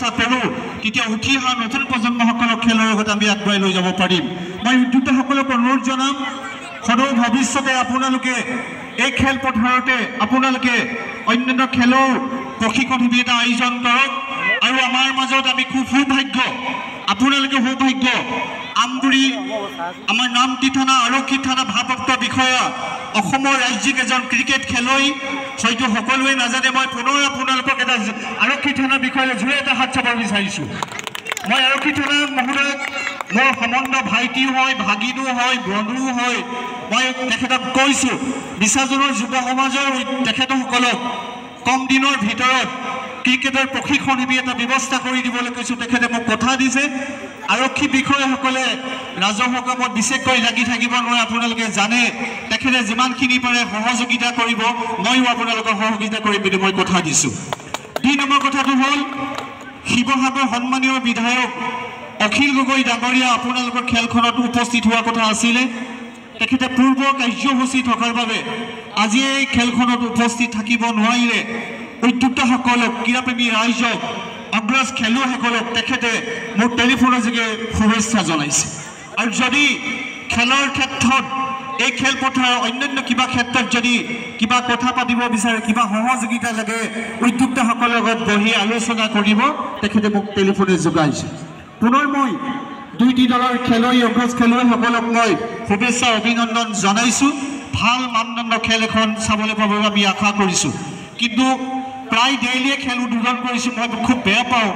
ব্যৱস্থা কৰোঁ তেতিয়া উঠি অহা নতুন প্ৰজন্মসকলক খেলৰ লগত আমি আগবঢ়াই লৈ যাব পাৰিম মই উদ্যোক্তাসকলক অনুৰোধ জনাম সদৌ ভৱিষ্যতে আপোনালোকে এই খেলপথাৰতে আপোনালোকে অন্যান্য খেলৰ প্ৰশিক্ষণ শিবিৰ এটা আয়োজন কৰক আৰু আমাৰ মাজত আমি খুব সৌভাগ্য আপোনালোকে সৌভাগ্য আমগুৰি আমাৰ নামটি থানা আৰক্ষী থানা ভাৰপ্ৰাপ্ত বিষয়া অসমৰ ৰাজ্যিক এজন ক্ৰিকেট খেলুৱৈ হয়তো সকলোৱে নাজানে মই পুনৰ আপোনালোকক এটা আৰক্ষী থানা বিষয়ালৈ জোৰে এটা হাত চাব বিচাৰিছোঁ মই আৰক্ষী থানা মহোদয়ক মোৰ সম্বন্ধ ভাইটিও হয় ভাগিনো হয় বন্ধুও হয় মই তেখেতক কৈছোঁ বিছাজনৰ যুৱ সমাজৰ তেখেতসকলক কম দিনৰ ভিতৰত ক্ৰিকেটৰ প্ৰশিক্ষণ শিবিৰ এটা ব্যৱস্থা কৰি দিবলৈ কৈছোঁ তেখেতে মোক কথা দিছে আৰক্ষী বিষয়াসকলে ৰাজহুৱা কামত বিশেষকৈ লাগি থাকিব নোৱাৰে আপোনালোকে জানে তেখেতে যিমানখিনি পাৰে সহযোগিতা কৰিব ময়ো আপোনালোকক সহযোগিতা কৰিম বুলি মই কথা দিছোঁ ২ নম্বৰ কথাটো হ'ল শিৱসাগৰ সন্মানীয় বিধায়ক অখিল গগৈ ডাঙৰীয়া আপোনালোকৰ খেলখনত উপস্থিত হোৱা কথা আছিলে তেখেতে পূৰ্ব কাৰ্যসূচী থকাৰ বাবে আজি এই খেলখনত উপস্থিত থাকিব নোৱাৰিলে উদ্যোক্তাসকলক ক্ৰীড়াপ্ৰেমী ৰাইজক অগ্ৰজ খেলুৱৈসকলক তেখেতে মোৰ টেলিফোনৰ যোগে শুভেচ্ছা জনাইছে আৰু যদি খেলৰ ক্ষেত্ৰত এই খেলপথাৰৰ অন্যান্য কিবা ক্ষেত্ৰত যদি কিবা কথা পাতিব বিচাৰে কিবা সহযোগিতা লাগে উদ্যোক্তাসকলৰ লগত বহি আলোচনা কৰিব তেখেতে মোক টেলিফোনে যোগাইছে পুনৰ মই ২টি দলৰ খেলুৱৈ অগ্ৰজ খেলুৱৈসকলক মই শুভেচ্ছা অভিনন্দন জনাইছোঁ ভাল মানদণ্ড খেল এখন চাবলৈ পাব আমি আশা কৰিছোঁ কিন্তু প্ৰায় ডেইলিয়ে খেল উদ্বোধন কৰিছোঁ মই খুব বেয়া পাওঁ